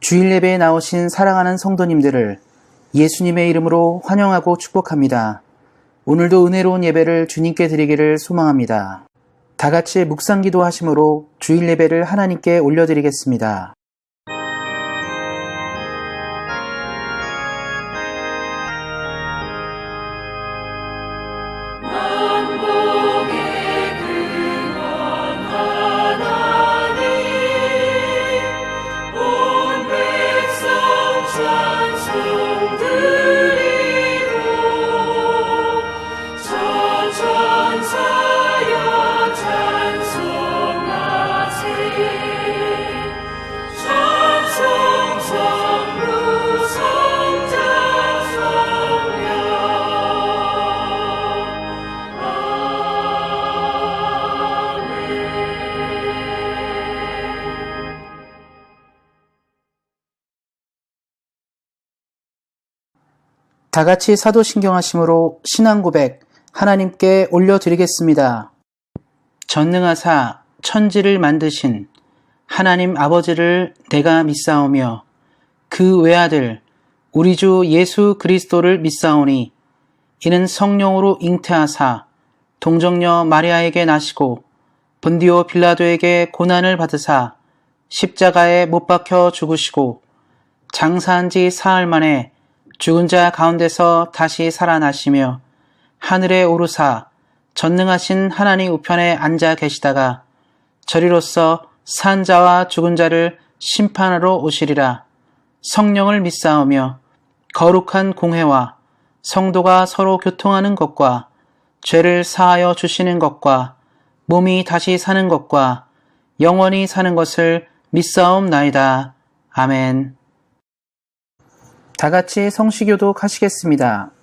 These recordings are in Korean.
주일 예배에 나오신 사랑하는 성도님들을 예수님의 이름으로 환영하고 축복합니다. 오늘도 은혜로운 예배를 주님께 드리기를 소망합니다. 다 같이 묵상기도 하심으로 주일 예배를 하나님께 올려드리겠습니다. 다 같이 사도신경 하심으로 신앙 고백 하나님께 올려드리겠습니다. 전능하사 천지를 만드신 하나님 아버지를 내가 믿사오며 그 외아들 우리 주 예수 그리스도를 믿사오니 이는 성령으로 잉태하사 동정녀 마리아에게 나시고 본디오 빌라도에게 고난을 받으사 십자가에 못 박혀 죽으시고 장사한 지 사흘 만에 죽은 자 가운데서 다시 살아나시며 하늘에 오르사 전능하신 하나님 우편에 앉아 계시다가 저리로서 산 자와 죽은 자를 심판하러 오시리라. 성령을 믿사오며 거룩한 공회와 성도가 서로 교통하는 것과 죄를 사하여 주시는 것과 몸이 다시 사는 것과 영원히 사는 것을 믿사옵나이다. 아멘. 다 같이 성시교독 하시겠습니다.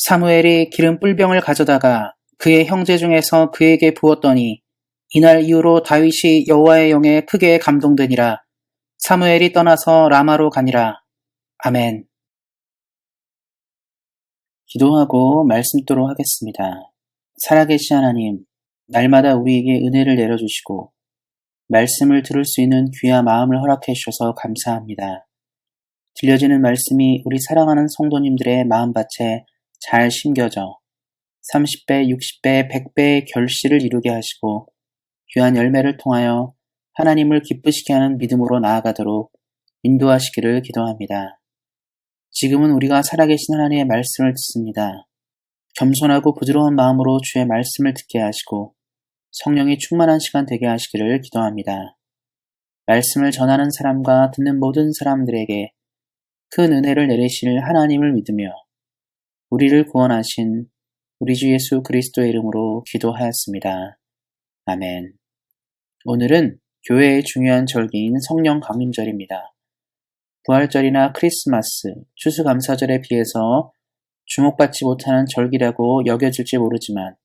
사무엘이 기름 뿔병을 가져다가 그의 형제 중에서 그에게 부었더니 이날 이후로 다윗이 여호와의 영에 크게 감동되니라. 사무엘이 떠나서 라마로 가니라. 아멘. 기도하고 말씀도록 하겠습니다. 살아계신 하나님, 날마다 우리에게 은혜를 내려주시고 말씀을 들을 수 있는 귀한 마음을 허락해 주셔서 감사합니다. 들려지는 말씀이 우리 사랑하는 성도님들의 마음밭에 잘 심겨져 30배, 60배, 100배의 결실을 이루게 하시고 귀한 열매를 통하여 하나님을 기쁘시게 하는 믿음으로 나아가도록 인도하시기를 기도합니다. 지금은 우리가 살아계신 하나님의 말씀을 듣습니다. 겸손하고 부드러운 마음으로 주의 말씀을 듣게 하시고 성령이 충만한 시간 되게 하시기를 기도합니다. 말씀을 전하는 사람과 듣는 모든 사람들에게 큰 은혜를 내리실 하나님을 믿으며 우리를 구원하신 우리 주 예수 그리스도의 이름으로 기도하였습니다. 아멘. 오늘은 교회의 중요한 절기인 성령 강림절입니다. 부활절이나 크리스마스, 추수감사절에 비해서 주목받지 못하는 절기라고 여겨질지 모르지만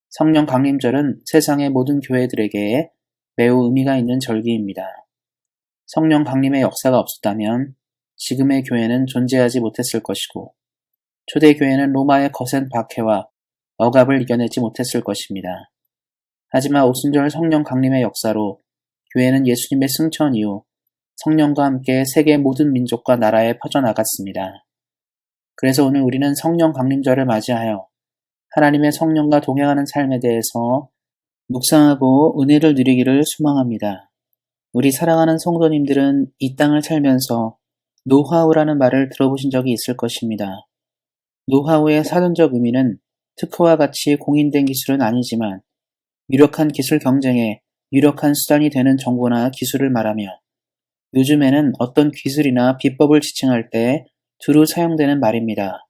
성령 강림절은 세상의 모든 교회들에게 매우 의미가 있는 절기입니다. 성령 강림의 역사가 없었다면 지금의 교회는 존재하지 못했을 것이고 초대교회는 로마의 거센 박해와 억압을 이겨내지 못했을 것입니다. 하지만 오순절 성령 강림의 역사로 교회는 예수님의 승천 이후 성령과 함께 세계 모든 민족과 나라에 퍼져나갔습니다. 그래서 오늘 우리는 성령 강림절을 맞이하여 하나님의 성령과 동행하는 삶에 대해서 묵상하고 은혜를 누리기를 소망합니다. 우리 사랑하는 성도님들은 이 땅을 살면서 노하우라는 말을 들어보신 적이 있을 것입니다. 노하우의 사전적 의미는 특허와 같이 공인된 기술은 아니지만 유력한 기술 경쟁에 유력한 수단이 되는 정보나 기술을 말하며 요즘에는 어떤 기술이나 비법을 지칭할 때 두루 사용되는 말입니다.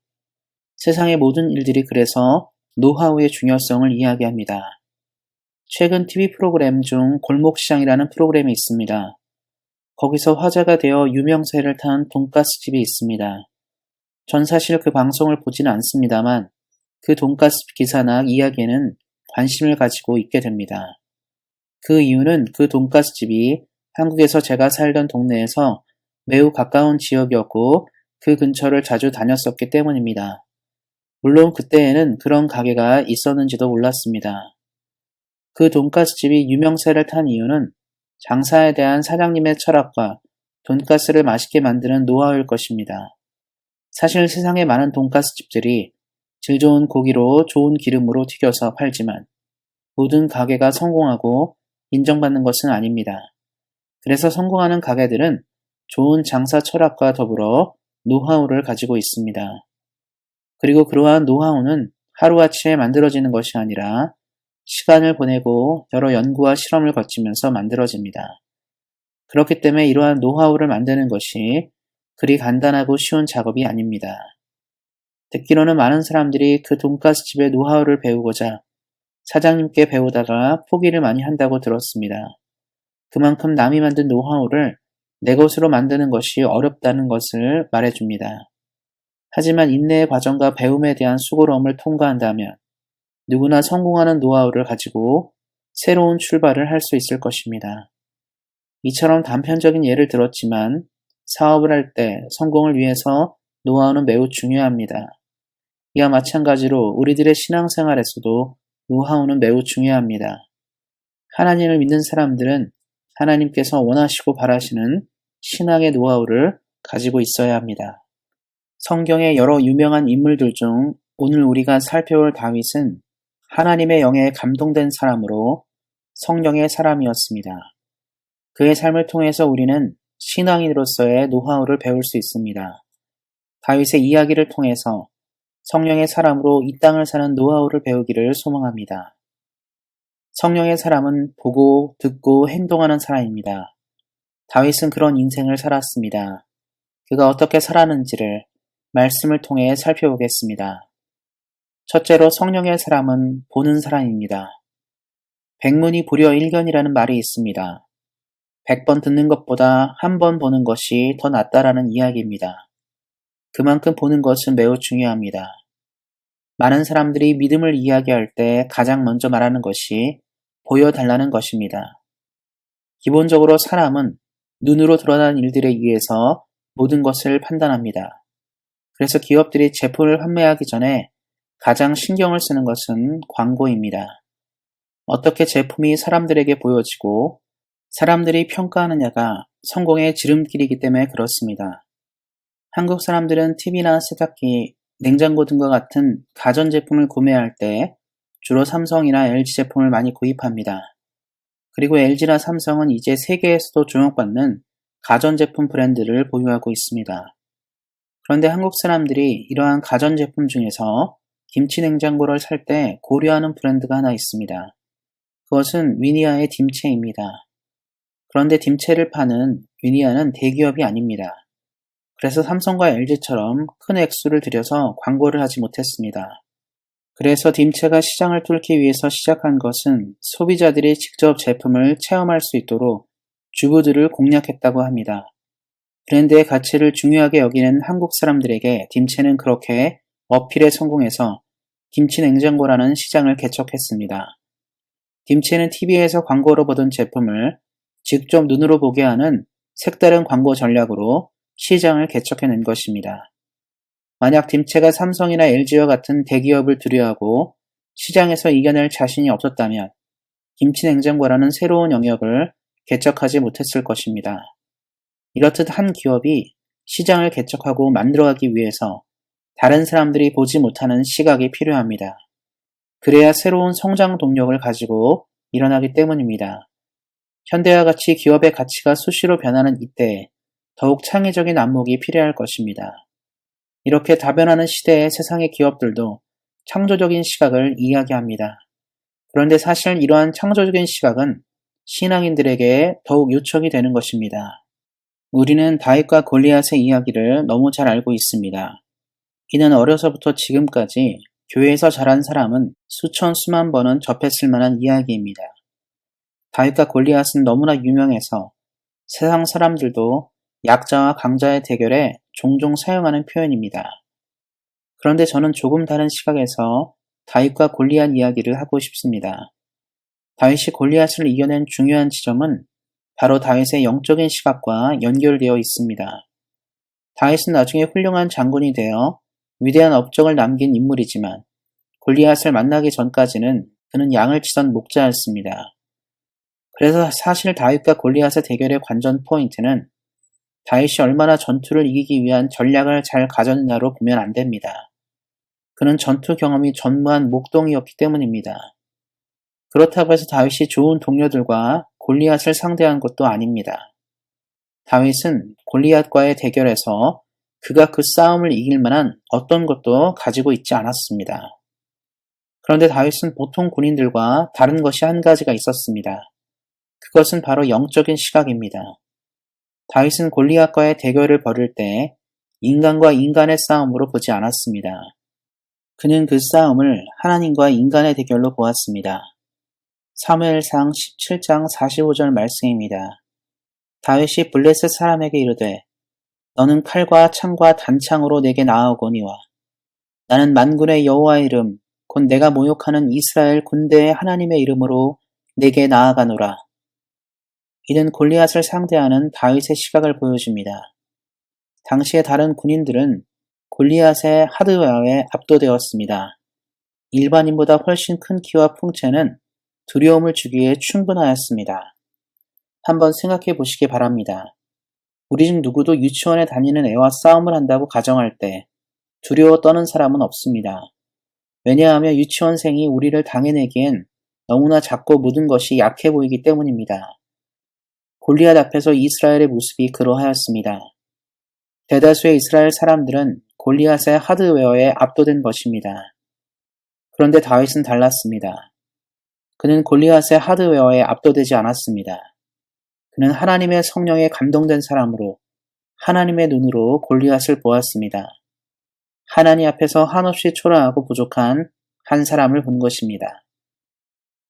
세상의 모든 일들이 그래서 노하우의 중요성을 이야기합니다. 최근 TV 프로그램 중 골목시장이라는 프로그램이 있습니다. 거기서 화제가 되어 유명세를 탄 돈가스집이 있습니다. 전 사실 그 방송을 보지는 않습니다만 그 돈가스 기사나 이야기에는 관심을 가지고 있게 됩니다. 그 이유는 그 돈가스집이 한국에서 제가 살던 동네에서 매우 가까운 지역이었고 그 근처를 자주 다녔었기 때문입니다. 물론 그때에는 그런 가게가 있었는지도 몰랐습니다. 그 돈가스집이 유명세를 탄 이유는 장사에 대한 사장님의 철학과 돈가스를 맛있게 만드는 노하우일 것입니다. 사실 세상에 많은 돈가스집들이 질 좋은 고기로 좋은 기름으로 튀겨서 팔지만 모든 가게가 성공하고 인정받는 것은 아닙니다. 그래서 성공하는 가게들은 좋은 장사 철학과 더불어 노하우를 가지고 있습니다. 그리고 그러한 노하우는 하루아침에 만들어지는 것이 아니라 시간을 보내고 여러 연구와 실험을 거치면서 만들어집니다. 그렇기 때문에 이러한 노하우를 만드는 것이 그리 간단하고 쉬운 작업이 아닙니다. 듣기로는 많은 사람들이 그 돈가스집의 노하우를 배우고자 사장님께 배우다가 포기를 많이 한다고 들었습니다. 그만큼 남이 만든 노하우를 내 것으로 만드는 것이 어렵다는 것을 말해줍니다. 하지만 인내의 과정과 배움에 대한 수고로움을 통과한다면 누구나 성공하는 노하우를 가지고 새로운 출발을 할 수 있을 것입니다. 이처럼 단편적인 예를 들었지만 사업을 할 때 성공을 위해서 노하우는 매우 중요합니다. 이와 마찬가지로 우리들의 신앙생활에서도 노하우는 매우 중요합니다. 하나님을 믿는 사람들은 하나님께서 원하시고 바라시는 신앙의 노하우를 가지고 있어야 합니다. 성경의 여러 유명한 인물들 중 오늘 우리가 살펴볼 다윗은 하나님의 영에 감동된 사람으로 성령의 사람이었습니다. 그의 삶을 통해서 우리는 신앙인으로서의 노하우를 배울 수 있습니다. 다윗의 이야기를 통해서 성령의 사람으로 이 땅을 사는 노하우를 배우기를 소망합니다. 성령의 사람은 보고 듣고 행동하는 사람입니다. 다윗은 그런 인생을 살았습니다. 그가 어떻게 살았는지를 말씀을 통해 살펴보겠습니다. 첫째로 성령의 사람은 보는 사람입니다. 백문이 불여 일견이라는 말이 있습니다. 100번 듣는 것보다 한 번 보는 것이 더 낫다라는 이야기입니다. 그만큼 보는 것은 매우 중요합니다. 많은 사람들이 믿음을 이야기할 때 가장 먼저 말하는 것이 보여달라는 것입니다. 기본적으로 사람은 눈으로 드러난 일들에 의해서 모든 것을 판단합니다. 그래서 기업들이 제품을 판매하기 전에 가장 신경을 쓰는 것은 광고입니다. 어떻게 제품이 사람들에게 보여지고 사람들이 평가하느냐가 성공의 지름길이기 때문에 그렇습니다. 한국 사람들은 TV나 세탁기, 냉장고 등과 같은 가전제품을 구매할 때 주로 삼성이나 LG 제품을 많이 구입합니다. 그리고 LG나 삼성은 이제 세계에서도 주목받는 가전제품 브랜드를 보유하고 있습니다. 그런데 한국 사람들이 이러한 가전제품 중에서 김치 냉장고를 살 때 고려하는 브랜드가 하나 있습니다. 그것은 위니아의 딤체입니다. 그런데 딤체를 파는 위니아는 대기업이 아닙니다. 그래서 삼성과 LG처럼 큰 액수를 들여서 광고를 하지 못했습니다. 그래서 딤체가 시장을 뚫기 위해서 시작한 것은 소비자들이 직접 제품을 체험할 수 있도록 주부들을 공략했다고 합니다. 브랜드의 가치를 중요하게 여기는 한국 사람들에게 딤체는 그렇게 어필에 성공해서 김치 냉장고라는 시장을 개척했습니다. 딤체는 TV에서 광고로 보던 제품을 직접 눈으로 보게 하는 색다른 광고 전략으로 시장을 개척해낸 것입니다. 만약 딤체가 삼성이나 LG와 같은 대기업을 두려워하고 시장에서 이겨낼 자신이 없었다면 김치 냉장고라는 새로운 영역을 개척하지 못했을 것입니다. 이렇듯 한 기업이 시장을 개척하고 만들어가기 위해서 다른 사람들이 보지 못하는 시각이 필요합니다. 그래야 새로운 성장 동력을 가지고 일어나기 때문입니다. 현대와 같이 기업의 가치가 수시로 변하는 이때에 더욱 창의적인 안목이 필요할 것입니다. 이렇게 다변하는 시대의 세상의 기업들도 창조적인 시각을 이야기합니다. 그런데 사실 이러한 창조적인 시각은 신앙인들에게 더욱 요청이 되는 것입니다. 우리는 다윗과 골리앗의 이야기를 너무 잘 알고 있습니다. 이는 어려서부터 지금까지 교회에서 자란 사람은 수천 수만 번은 접했을 만한 이야기입니다. 다윗과 골리앗은 너무나 유명해서 세상 사람들도 약자와 강자의 대결에 종종 사용하는 표현입니다. 그런데 저는 조금 다른 시각에서 다윗과 골리앗 이야기를 하고 싶습니다. 다윗이 골리앗을 이겨낸 중요한 지점은 바로 다윗의 영적인 시각과 연결되어 있습니다. 다윗은 나중에 훌륭한 장군이 되어 위대한 업적을 남긴 인물이지만 골리앗을 만나기 전까지는 그는 양을 치던 목자였습니다. 그래서 사실 다윗과 골리앗의 대결의 관전 포인트는 다윗이 얼마나 전투를 이기기 위한 전략을 잘 가졌느냐로 보면 안 됩니다. 그는 전투 경험이 전무한 목동이었기 때문입니다. 그렇다고 해서 다윗이 좋은 동료들과 골리앗을 상대한 것도 아닙니다. 다윗은 골리앗과의 대결에서 그가 그 싸움을 이길 만한 어떤 것도 가지고 있지 않았습니다. 그런데 다윗은 보통 군인들과 다른 것이 한 가지가 있었습니다. 그것은 바로 영적인 시각입니다. 다윗은 골리앗과의 대결을 벌일 때 인간과 인간의 싸움으로 보지 않았습니다. 그는 그 싸움을 하나님과 인간의 대결로 보았습니다. 사무엘상 17장 45절 말씀입니다. 다윗이 블레셋 사람에게 이르되 너는 칼과 창과 단창으로 내게 나아오거니와 나는 만군의 여호와의 이름 곧 내가 모욕하는 이스라엘 군대의 하나님의 이름으로 내게 나아가노라. 이는 골리앗을 상대하는 다윗의 시각을 보여줍니다. 당시의 다른 군인들은 골리앗의 하드웨어에 압도되었습니다. 일반인보다 훨씬 큰 키와 풍채는 두려움을 주기에 충분하였습니다. 한번 생각해 보시기 바랍니다. 우리 중 누구도 유치원에 다니는 애와 싸움을 한다고 가정할 때 두려워 떠는 사람은 없습니다. 왜냐하면 유치원생이 우리를 당해내기엔 너무나 작고 묻은 것이 약해 보이기 때문입니다. 골리앗 앞에서 이스라엘의 모습이 그러하였습니다. 대다수의 이스라엘 사람들은 골리앗의 하드웨어에 압도된 것입니다. 그런데 다윗은 달랐습니다. 그는 골리앗의 하드웨어에 압도되지 않았습니다. 그는 하나님의 성령에 감동된 사람으로 하나님의 눈으로 골리앗을 보았습니다. 하나님 앞에서 한없이 초라하고 부족한 한 사람을 본 것입니다.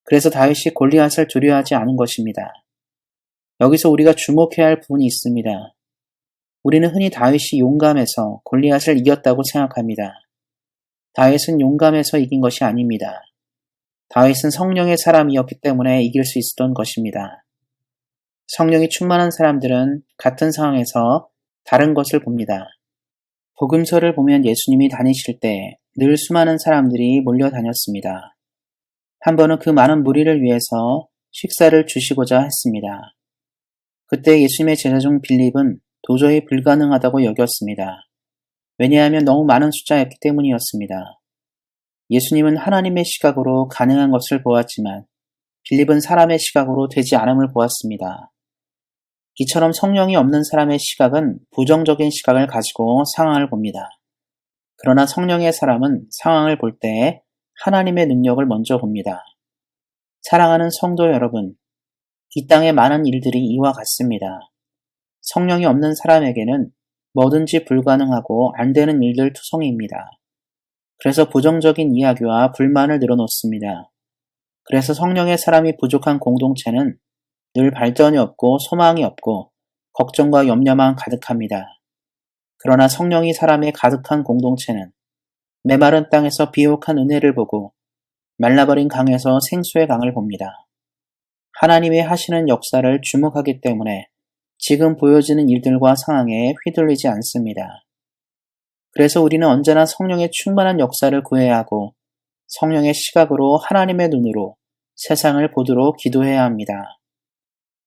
그래서 다윗이 골리앗을 두려워하지 않은 것입니다. 여기서 우리가 주목해야 할 부분이 있습니다. 우리는 흔히 다윗이 용감해서 골리앗을 이겼다고 생각합니다. 다윗은 용감해서 이긴 것이 아닙니다. 다윗은 성령의 사람이었기 때문에 이길 수 있었던 것입니다. 성령이 충만한 사람들은 같은 상황에서 다른 것을 봅니다. 복음서를 보면 예수님이 다니실 때 늘 수많은 사람들이 몰려다녔습니다. 한 번은 그 많은 무리를 위해서 식사를 주시고자 했습니다. 그때 예수님의 제자 중 빌립은 도저히 불가능하다고 여겼습니다. 왜냐하면 너무 많은 숫자였기 때문이었습니다. 예수님은 하나님의 시각으로 가능한 것을 보았지만 빌립은 사람의 시각으로 되지 않음을 보았습니다. 이처럼 성령이 없는 사람의 시각은 부정적인 시각을 가지고 상황을 봅니다. 그러나 성령의 사람은 상황을 볼 때 하나님의 능력을 먼저 봅니다. 사랑하는 성도 여러분, 이 땅의 많은 일들이 이와 같습니다. 성령이 없는 사람에게는 뭐든지 불가능하고 안 되는 일들 투성이입니다. 그래서 부정적인 이야기와 불만을 늘어놓습니다. 그래서 성령의 사람이 부족한 공동체는 늘 발전이 없고 소망이 없고 걱정과 염려만 가득합니다. 그러나 성령이 사람의 가득한 공동체는 메마른 땅에서 비옥한 은혜를 보고 말라버린 강에서 생수의 강을 봅니다. 하나님의 하시는 역사를 주목하기 때문에 지금 보여지는 일들과 상황에 휘둘리지 않습니다. 그래서 우리는 언제나 성령의 충만한 역사를 구해야 하고 성령의 시각으로 하나님의 눈으로 세상을 보도록 기도해야 합니다.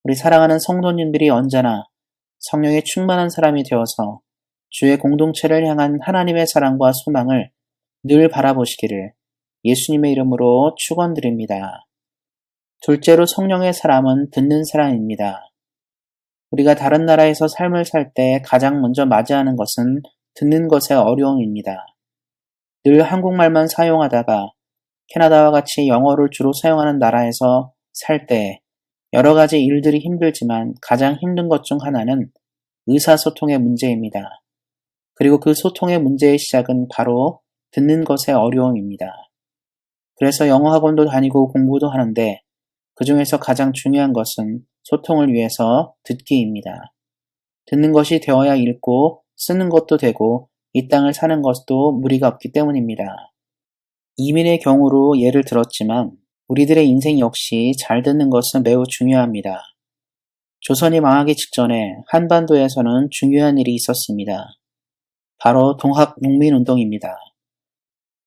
우리 사랑하는 성도님들이 언제나 성령의 충만한 사람이 되어서 주의 공동체를 향한 하나님의 사랑과 소망을 늘 바라보시기를 예수님의 이름으로 축원드립니다. 둘째로 성령의 사람은 듣는 사람입니다. 우리가 다른 나라에서 삶을 살 때 가장 먼저 맞이하는 것은 듣는 것의 어려움입니다. 늘 한국말만 사용하다가 캐나다와 같이 영어를 주로 사용하는 나라에서 살 때 여러 가지 일들이 힘들지만 가장 힘든 것 중 하나는 의사소통의 문제입니다. 그리고 그 소통의 문제의 시작은 바로 듣는 것의 어려움입니다. 그래서 영어 학원도 다니고 공부도 하는데 그 중에서 가장 중요한 것은 소통을 위해서 듣기입니다. 듣는 것이 되어야 읽고 쓰는 것도 되고 이 땅을 사는 것도 무리가 없기 때문입니다. 이민의 경우로 예를 들었지만 우리들의 인생 역시 잘 듣는 것은 매우 중요합니다. 조선이 망하기 직전에 한반도에서는 중요한 일이 있었습니다. 바로 동학농민운동입니다.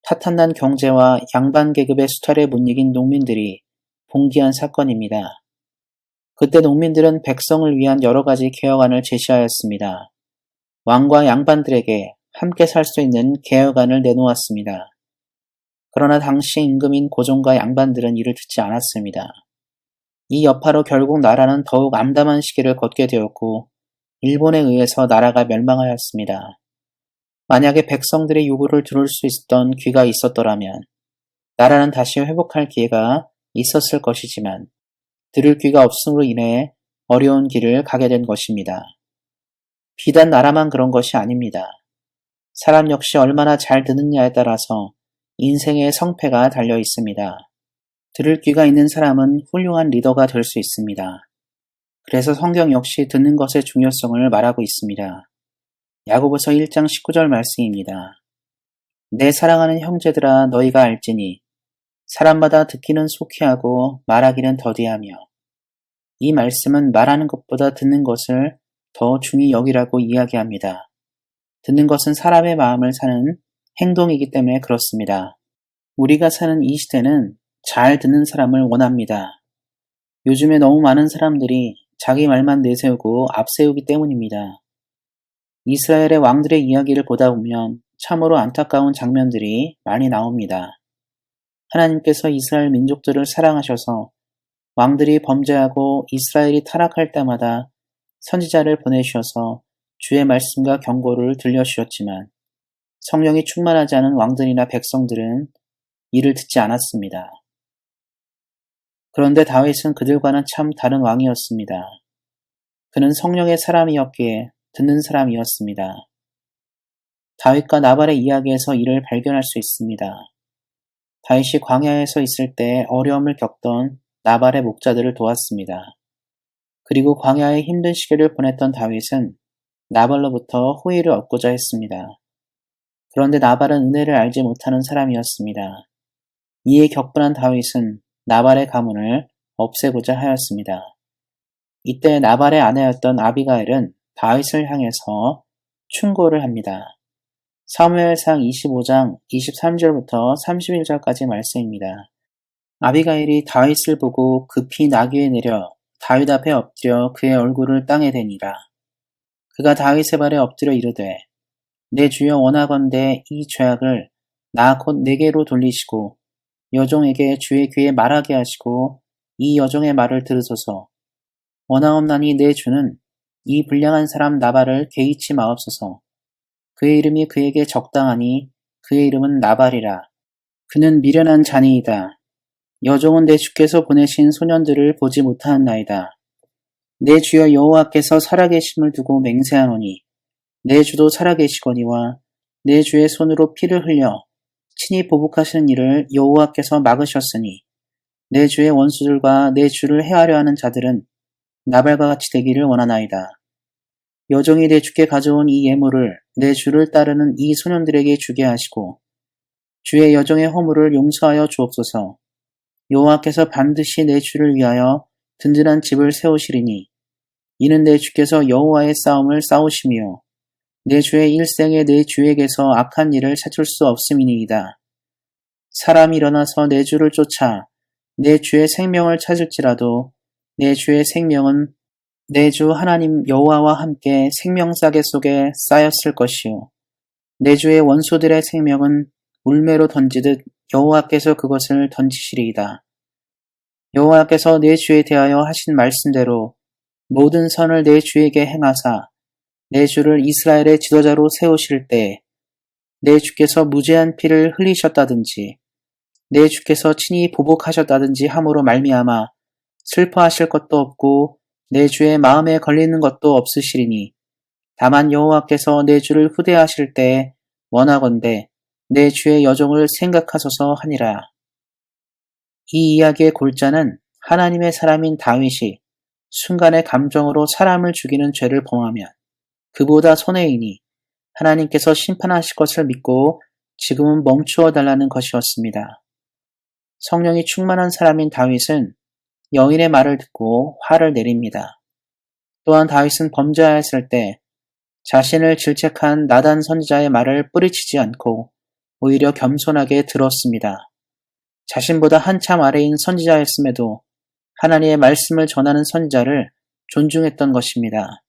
파탄난 경제와 양반 계급의 수탈에 못 이긴 농민들이 봉기한 사건입니다. 그때 농민들은 백성을 위한 여러 가지 개혁안을 제시하였습니다. 왕과 양반들에게 함께 살 수 있는 개혁안을 내놓았습니다. 그러나 당시 임금인 고종과 양반들은 이를 듣지 않았습니다. 이 여파로 결국 나라는 더욱 암담한 시기를 걷게 되었고 일본에 의해서 나라가 멸망하였습니다. 만약에 백성들의 요구를 들을 수 있었던 귀가 있었더라면 나라는 다시 회복할 기회가 있었을 것이지만 들을 귀가 없음으로 인해 어려운 길을 가게 된 것입니다. 비단 나라만 그런 것이 아닙니다. 사람 역시 얼마나 잘 듣느냐에 따라서 인생의 성패가 달려 있습니다. 들을 귀가 있는 사람은 훌륭한 리더가 될 수 있습니다. 그래서 성경 역시 듣는 것의 중요성을 말하고 있습니다. 야고보서 1장 19절 말씀입니다. 내 사랑하는 형제들아 너희가 알지니 사람마다 듣기는 속히 하고 말하기는 더디하며 이 말씀은 말하는 것보다 듣는 것을 더 중히 여기라고 이야기합니다. 듣는 것은 사람의 마음을 사는 행동이기 때문에 그렇습니다. 우리가 사는 이 시대는 잘 듣는 사람을 원합니다. 요즘에 너무 많은 사람들이 자기 말만 내세우고 앞세우기 때문입니다. 이스라엘의 왕들의 이야기를 보다 보면 참으로 안타까운 장면들이 많이 나옵니다. 하나님께서 이스라엘 민족들을 사랑하셔서 왕들이 범죄하고 이스라엘이 타락할 때마다 선지자를 보내주셔서 주의 말씀과 경고를 들려주셨지만 성령이 충만하지 않은 왕들이나 백성들은 이를 듣지 않았습니다. 그런데 다윗은 그들과는 참 다른 왕이었습니다. 그는 성령의 사람이었기에 듣는 사람이었습니다. 다윗과 나발의 이야기에서 이를 발견할 수 있습니다. 다윗이 광야에서 있을 때 어려움을 겪던 나발의 목자들을 도왔습니다. 그리고 광야의 힘든 시기를 보냈던 다윗은 나발로부터 호의를 얻고자 했습니다. 그런데 나발은 은혜를 알지 못하는 사람이었습니다. 이에 격분한 다윗은 나발의 가문을 없애고자 하였습니다. 이때 나발의 아내였던 아비가일은 다윗을 향해서 충고를 합니다. 사무엘상 25장 23절부터 31절까지 말씀입니다. 아비가일이 다윗을 보고 급히 나귀에 내려 다윗 앞에 엎드려 그의 얼굴을 땅에 대니라. 그가 다윗의 발에 엎드려 이르되 내 주여 원하건대 이 죄악을 나 곧 내게로 돌리시고 여종에게 주의 귀에 말하게 하시고 이 여종의 말을 들으소서. 원하옵나니 내 주는 이 불량한 사람 나발을 개의치 마옵소서. 그의 이름이 그에게 적당하니 그의 이름은 나발이라. 그는 미련한 자니이다. 여종은 내 주께서 보내신 소년들을 보지 못하였나이다. 내 주여 여호와께서 살아계심을 두고 맹세하노니 내 주도 살아계시거니와 내 주의 손으로 피를 흘려 친히 보복하시는 일을 여호와께서 막으셨으니 내 주의 원수들과 내 주를 해하려 하는 자들은 나발과 같이 되기를 원하나이다. 여종이 내 주께 가져온 이 예물을 내 주를 따르는 이 소년들에게 주게 하시고 주의 여종의 허물을 용서하여 주옵소서. 여호와께서 반드시 내 주를 위하여 든든한 집을 세우시리니 이는 내 주께서 여호와의 싸움을 싸우시며 내 주의 일생에 내 주에게서 악한 일을 찾을 수 없음이니이다. 사람이 일어나서 내 주를 쫓아 내 주의 생명을 찾을지라도 내 주의 생명은 내 주 하나님 여호와와 함께 생명싸개 속에 쌓였을 것이요 내 주의 원수들의 생명은 울매로 던지듯 여호와께서 그것을 던지시리이다. 여호와께서 내 주에 대하여 하신 말씀대로 모든 선을 내 주에게 행하사 내 주를 이스라엘의 지도자로 세우실 때 내 주께서 무죄한 피를 흘리셨다든지 내 주께서 친히 보복하셨다든지 함으로 말미암아 슬퍼하실 것도 없고 내 주의 마음에 걸리는 것도 없으시리니 다만 여호와께서 내 주를 후대하실 때 원하건대 내 주의 여종을 생각하소서 하니라. 이 이야기의 골자는 하나님의 사람인 다윗이 순간의 감정으로 사람을 죽이는 죄를 범하면 그보다 손해이니 하나님께서 심판하실 것을 믿고 지금은 멈추어 달라는 것이었습니다. 성령이 충만한 사람인 다윗은 여인의 말을 듣고 화를 내립니다. 또한 다윗은 범죄하였을 때 자신을 질책한 나단 선지자의 말을 뿌리치지 않고 오히려 겸손하게 들었습니다. 자신보다 한참 아래인 선지자였음에도 하나님의 말씀을 전하는 선지자를 존중했던 것입니다.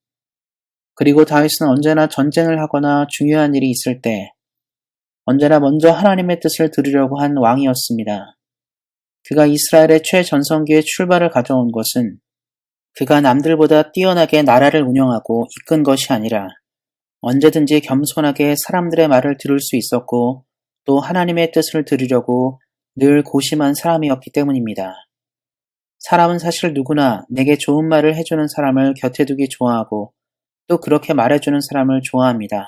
그리고 다윗은 언제나 전쟁을 하거나 중요한 일이 있을 때 언제나 먼저 하나님의 뜻을 들으려고 한 왕이었습니다. 그가 이스라엘의 최전성기의 출발을 가져온 것은 그가 남들보다 뛰어나게 나라를 운영하고 이끈 것이 아니라 언제든지 겸손하게 사람들의 말을 들을 수 있었고 또 하나님의 뜻을 들으려고 늘 고심한 사람이었기 때문입니다. 사람은 사실 누구나 내게 좋은 말을 해주는 사람을 곁에 두기 좋아하고 또 그렇게 말해주는 사람을 좋아합니다.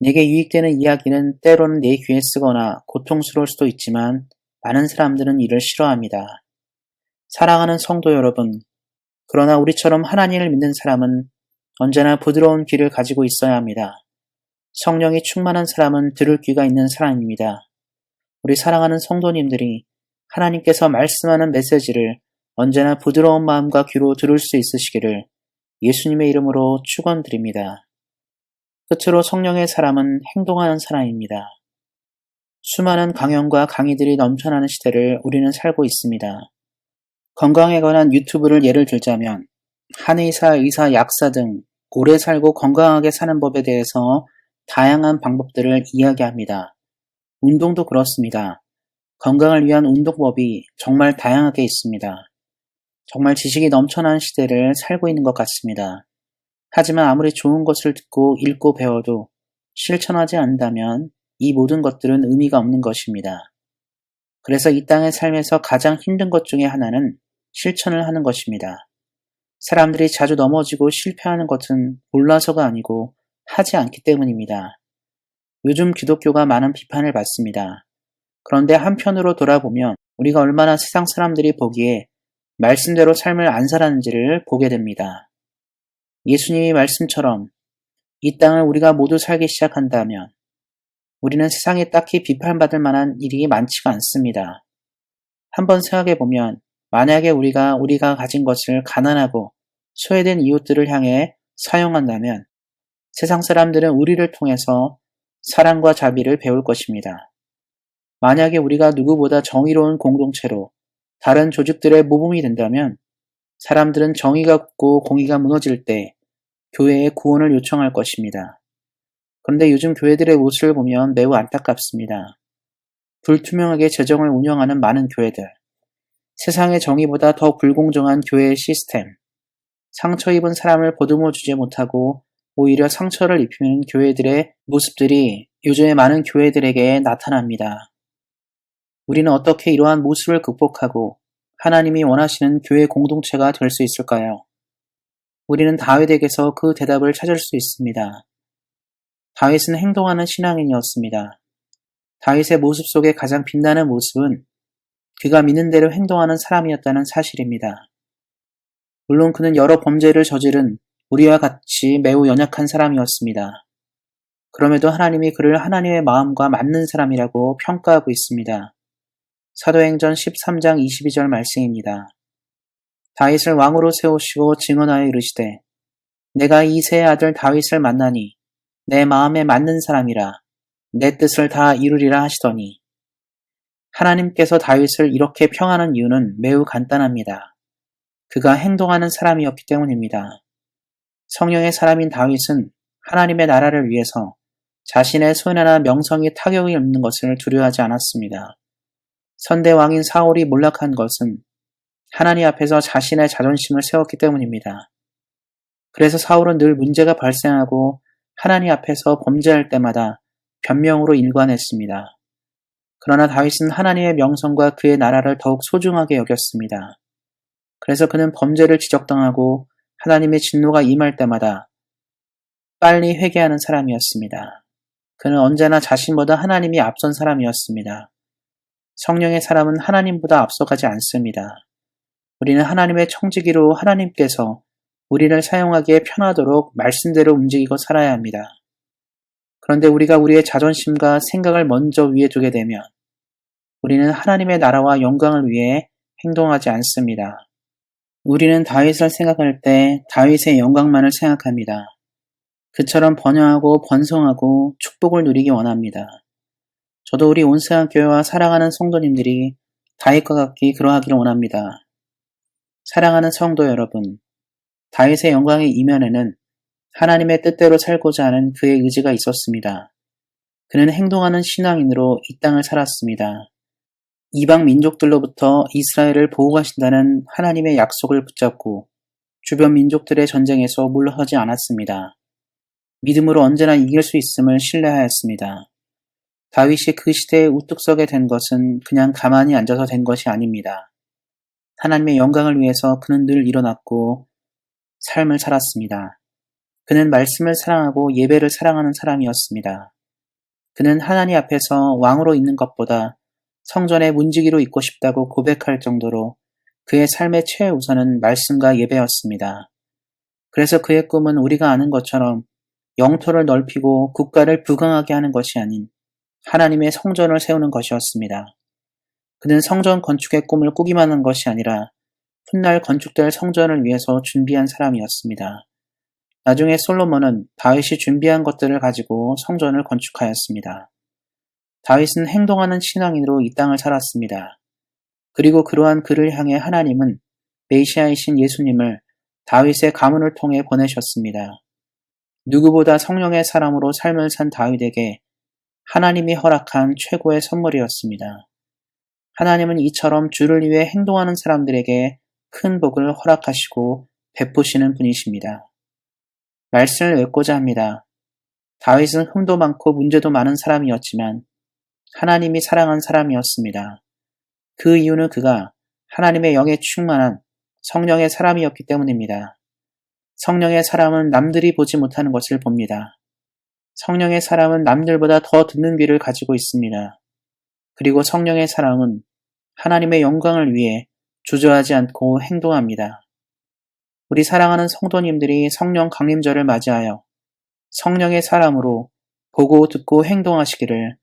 내게 유익되는 이야기는 때로는 내 귀에 쓰거나 고통스러울 수도 있지만 많은 사람들은 이를 싫어합니다. 사랑하는 성도 여러분, 그러나 우리처럼 하나님을 믿는 사람은 언제나 부드러운 귀를 가지고 있어야 합니다. 성령이 충만한 사람은 들을 귀가 있는 사람입니다. 우리 사랑하는 성도님들이 하나님께서 말씀하는 메시지를 언제나 부드러운 마음과 귀로 들을 수 있으시기를 예수님의 이름으로 축원드립니다. 끝으로 성령의 사람은 행동하는 사람입니다. 수많은 강연과 강의들이 넘쳐나는 시대를 우리는 살고 있습니다. 건강에 관한 유튜브를 예를 들자면 한의사, 의사, 약사 등 오래 살고 건강하게 사는 법에 대해서 다양한 방법들을 이야기합니다. 운동도 그렇습니다. 건강을 위한 운동법이 정말 다양하게 있습니다. 정말 지식이 넘쳐나는 시대를 살고 있는 것 같습니다. 하지만 아무리 좋은 것을 듣고 읽고 배워도 실천하지 않는다면 이 모든 것들은 의미가 없는 것입니다. 그래서 이 땅의 삶에서 가장 힘든 것 중에 하나는 실천을 하는 것입니다. 사람들이 자주 넘어지고 실패하는 것은 몰라서가 아니고 하지 않기 때문입니다. 요즘 기독교가 많은 비판을 받습니다. 그런데 한편으로 돌아보면 우리가 얼마나 세상 사람들이 보기에 말씀대로 삶을 안 살았는지를 보게 됩니다. 예수님이 말씀처럼 이 땅을 우리가 모두 살기 시작한다면 우리는 세상에 딱히 비판받을 만한 일이 많지가 않습니다. 한번 생각해보면 만약에 우리가 가진 것을 가난하고 소외된 이웃들을 향해 사용한다면 세상 사람들은 우리를 통해서 사랑과 자비를 배울 것입니다. 만약에 우리가 누구보다 정의로운 공동체로 다른 조직들의 모범이 된다면 사람들은 정의가 굳고 공의가 무너질 때 교회에 구원을 요청할 것입니다. 그런데 요즘 교회들의 모습을 보면 매우 안타깝습니다. 불투명하게 재정을 운영하는 많은 교회들, 세상의 정의보다 더 불공정한 교회의 시스템, 상처 입은 사람을 보듬어 주지 못하고 오히려 상처를 입히는 교회들의 모습들이 요즘의 많은 교회들에게 나타납니다. 우리는 어떻게 이러한 모습을 극복하고 하나님이 원하시는 교회 공동체가 될 수 있을까요? 우리는 다윗에게서 그 대답을 찾을 수 있습니다. 다윗은 행동하는 신앙인이었습니다. 다윗의 모습 속에 가장 빛나는 모습은 그가 믿는 대로 행동하는 사람이었다는 사실입니다. 물론 그는 여러 범죄를 저지른 우리와 같이 매우 연약한 사람이었습니다. 그럼에도 하나님이 그를 하나님의 마음과 맞는 사람이라고 평가하고 있습니다. 사도행전 13장 22절 말씀입니다. 다윗을 왕으로 세우시고 증언하여 이르시되 내가 이새의 아들 다윗을 만나니 내 마음에 맞는 사람이라 내 뜻을 다 이루리라 하시더니 하나님께서 다윗을 이렇게 평하는 이유는 매우 간단합니다. 그가 행동하는 사람이었기 때문입니다. 성령의 사람인 다윗은 하나님의 나라를 위해서 자신의 손해나 명성이 타격을 입는 것을 두려워하지 않았습니다. 선대왕인 사울이 몰락한 것은 하나님 앞에서 자신의 자존심을 세웠기 때문입니다. 그래서 사울은 늘 문제가 발생하고 하나님 앞에서 범죄할 때마다 변명으로 일관했습니다. 그러나 다윗은 하나님의 명성과 그의 나라를 더욱 소중하게 여겼습니다. 그래서 그는 범죄를 지적당하고 하나님의 진노가 임할 때마다 빨리 회개하는 사람이었습니다. 그는 언제나 자신보다 하나님이 앞선 사람이었습니다. 성령의 사람은 하나님보다 앞서가지 않습니다. 우리는 하나님의 청지기로 하나님께서 우리를 사용하기에 편하도록 말씀대로 움직이고 살아야 합니다. 그런데 우리가 우리의 자존심과 생각을 먼저 위에 두게 되면 우리는 하나님의 나라와 영광을 위해 행동하지 않습니다. 우리는 다윗을 생각할 때 다윗의 영광만을 생각합니다. 그처럼 번영하고 번성하고 축복을 누리기 원합니다. 저도 우리 온세상교회와 사랑하는 성도님들이 다윗과 같이 그러하기를 원합니다. 사랑하는 성도 여러분, 다윗의 영광의 이면에는 하나님의 뜻대로 살고자 하는 그의 의지가 있었습니다. 그는 행동하는 신앙인으로 이 땅을 살았습니다. 이방 민족들로부터 이스라엘을 보호하신다는 하나님의 약속을 붙잡고 주변 민족들의 전쟁에서 물러서지 않았습니다. 믿음으로 언제나 이길 수 있음을 신뢰하였습니다. 다윗이 그 시대에 우뚝 서게 된 것은 그냥 가만히 앉아서 된 것이 아닙니다. 하나님의 영광을 위해서 그는 늘 일어났고 삶을 살았습니다. 그는 말씀을 사랑하고 예배를 사랑하는 사람이었습니다. 그는 하나님 앞에서 왕으로 있는 것보다 성전의 문지기로 있고 싶다고 고백할 정도로 그의 삶의 최우선은 말씀과 예배였습니다. 그래서 그의 꿈은 우리가 아는 것처럼 영토를 넓히고 국가를 부강하게 하는 것이 아닌 하나님의 성전을 세우는 것이었습니다. 그는 성전 건축의 꿈을 꾸기만 한 것이 아니라 훗날 건축될 성전을 위해서 준비한 사람이었습니다. 나중에 솔로몬은 다윗이 준비한 것들을 가지고 성전을 건축하였습니다. 다윗은 행동하는 신앙인으로 이 땅을 살았습니다. 그리고 그러한 그를 향해 하나님은 메시아이신 예수님을 다윗의 가문을 통해 보내셨습니다. 누구보다 성령의 사람으로 삶을 산 다윗에게 하나님이 허락한 최고의 선물이었습니다. 하나님은 이처럼 주를 위해 행동하는 사람들에게 큰 복을 허락하시고 베푸시는 분이십니다. 말씀을 맺고자 합니다. 다윗은 흠도 많고 문제도 많은 사람이었지만 하나님이 사랑한 사람이었습니다. 그 이유는 그가 하나님의 영에 충만한 성령의 사람이었기 때문입니다. 성령의 사람은 남들이 보지 못하는 것을 봅니다. 성령의 사람은 남들보다 더 듣는 귀를 가지고 있습니다. 그리고 성령의 사람은 하나님의 영광을 위해 주저하지 않고 행동합니다. 우리 사랑하는 성도님들이 성령 강림절을 맞이하여 성령의 사람으로 보고 듣고 행동하시기를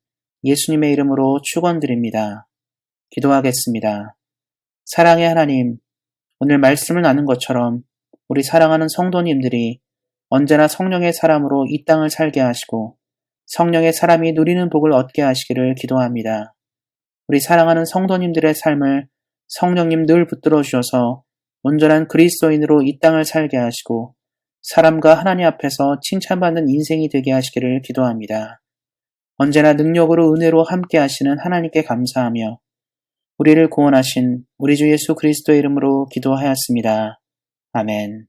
예수님의 이름으로 축원드립니다. 기도하겠습니다. 사랑의 하나님, 오늘 말씀을 나눈 것처럼 우리 사랑하는 성도님들이 언제나 성령의 사람으로 이 땅을 살게 하시고 성령의 사람이 누리는 복을 얻게 하시기를 기도합니다. 우리 사랑하는 성도님들의 삶을 성령님 늘 붙들어 주셔서 온전한 그리스도인으로 이 땅을 살게 하시고 사람과 하나님 앞에서 칭찬받는 인생이 되게 하시기를 기도합니다. 언제나 능력으로 은혜로 함께 하시는 하나님께 감사하며 우리를 구원하신 우리 주 예수 그리스도의 이름으로 기도하였습니다. 아멘.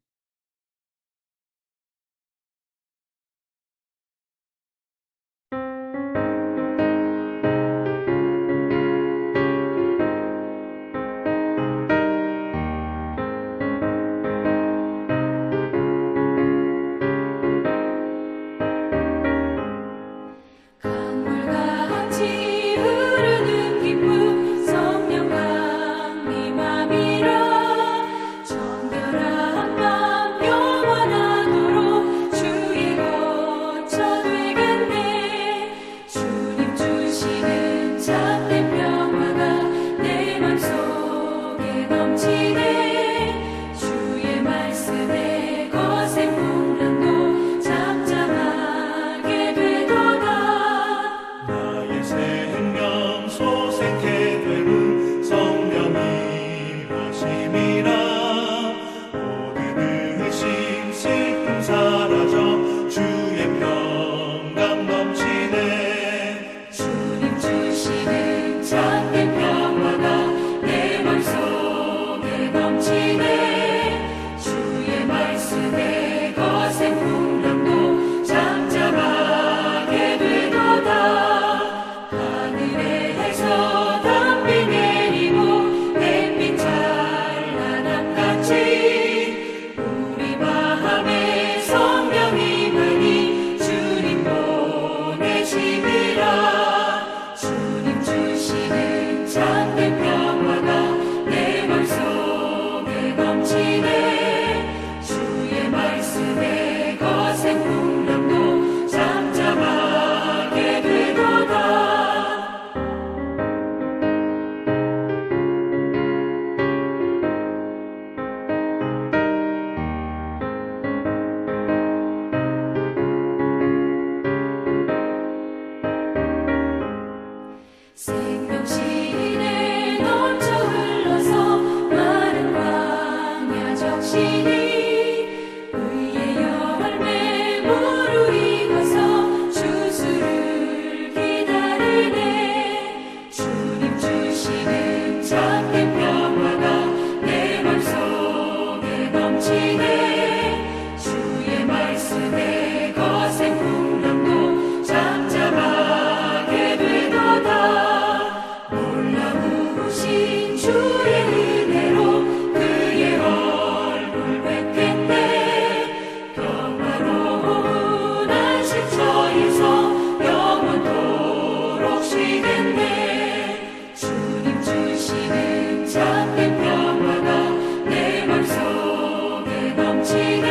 강물같이 흐르는 기쁨 성령 강림함이라 정결한 밤 영원하도록 주의 거처 되겠네. 주님 주시는 참된 평화가 내 맘속에 넘치네. 주의 말씀에 거센 풍랑도 잠잠하게 되도다. 나의 생명 소생케 되는 성령이 하심이라. 모든 의심 슬픔 사라져 주의 평강 넘치네. 주님 주시는 참된 평화가 내 맘속에 넘치네. 주의 말씀에 거센 풍랑도 잠잠하게 되도다. 하늘에서 담비 내리고 햇빛 찬란함같이 우리 마음에 성령이 임하니 주님 보내시니라. 주님 주시는 참된 평화가 내 맘속에 넘치네. 주의 말씀에 거센 풍랑도 잠잠하게 되도다. 생명신에 넘쳐 흘러서 마른 광야 적시니 의의 열매 무르익어서 주수를 기다리네. 주님 주시는 참된 평화가 내 맘속에 넘치네. 주의 말씀에 거센 풍랑도 잠잠하게 되도다. 놀라우신 주의 은혜로 그의 얼굴 뵙겠네. 평화로운 안식처에서 영원토록 쉬겠네. 주님 주시는 참된 평화가 내 맘속에 넘치네.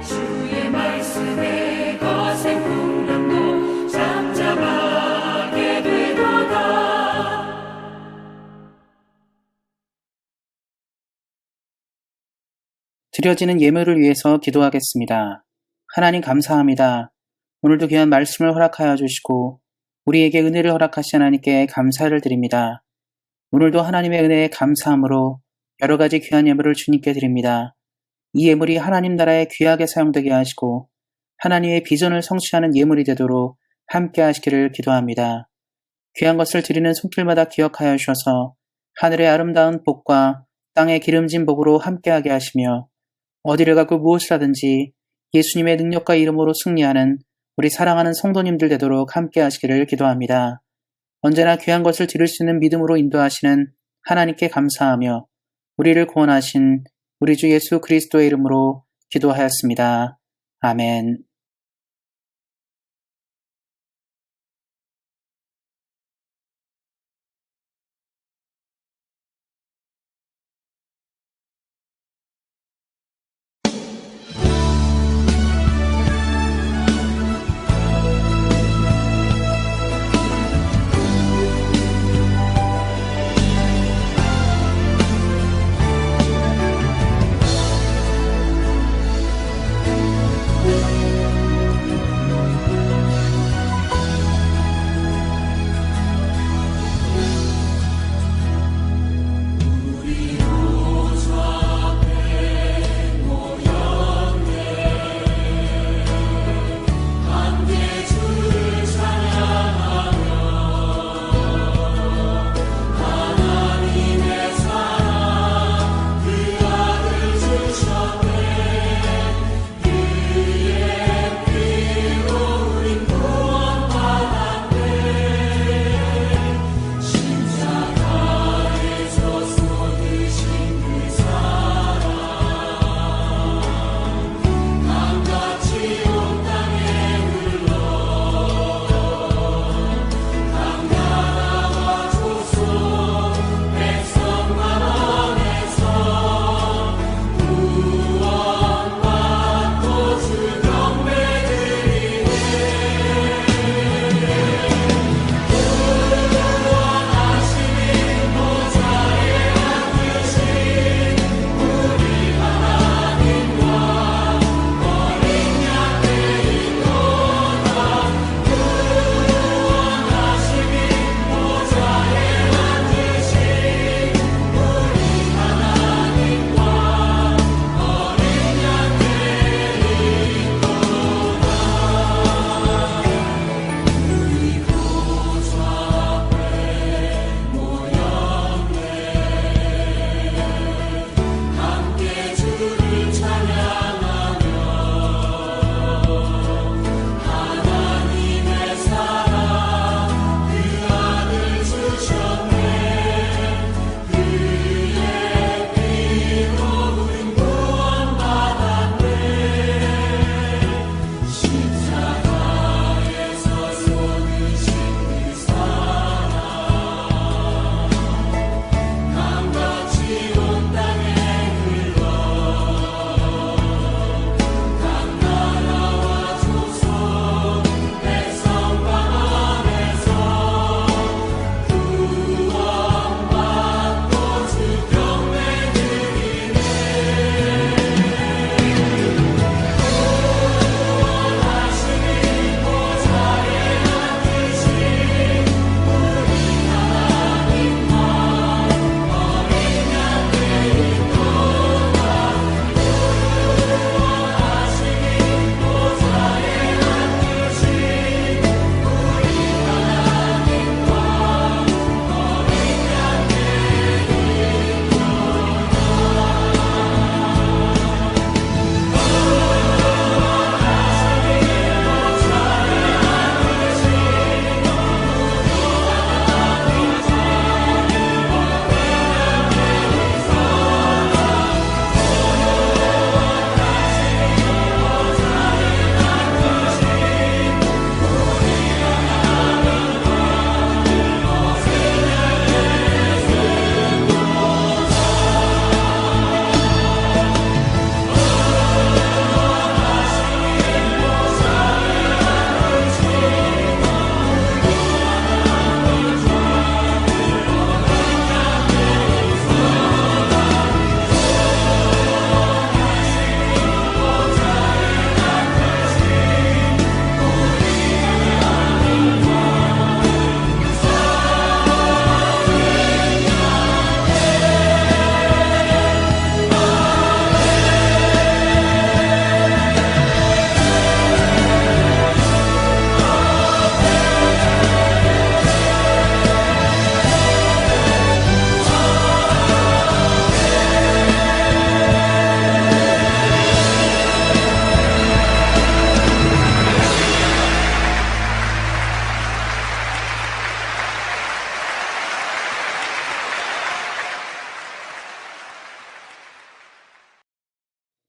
주의 말씀에 거센 풍랑도 잠잠하게 되도다. 드려지는 예물을 위해서 기도하겠습니다. 하나님 감사합니다. 오늘도 귀한 말씀을 허락하여 주시고 우리에게 은혜를 허락하신 하나님께 감사를 드립니다. 오늘도 하나님의 은혜에 감사함으로 여러 가지 귀한 예물을 주님께 드립니다. 이 예물이 하나님 나라에 귀하게 사용되게 하시고 하나님의 비전을 성취하는 예물이 되도록 함께 하시기를 기도합니다. 귀한 것을 드리는 손길마다 기억하여 주셔서 하늘의 아름다운 복과 땅의 기름진 복으로 함께하게 하시며 어디를 가고 무엇을 하든지 예수님의 능력과 이름으로 승리하는 우리 사랑하는 성도님들 되도록 함께 하시기를 기도합니다. 언제나 귀한 것을 드릴 수 있는 믿음으로 인도하시는 하나님께 감사하며 우리를 구원하신 우리 주 예수 그리스도의 이름으로 기도하였습니다. 아멘.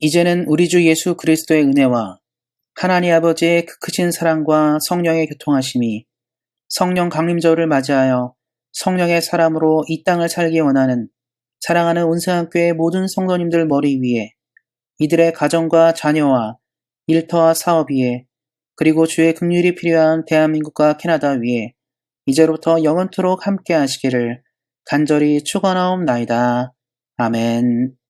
이제는 우리 주 예수 그리스도의 은혜와 하나님 아버지의 그 크신 사랑과 성령의 교통하심이 성령 강림절을 맞이하여 성령의 사람으로 이 땅을 살기 원하는 사랑하는 온세한교회 모든 성도님들 머리 위에, 이들의 가정과 자녀와 일터와 사업 위에, 그리고 주의 긍휼이 필요한 대한민국과 캐나다 위에 이제로부터 영원토록 함께 하시기를 간절히 축원하옵나이다. 아멘.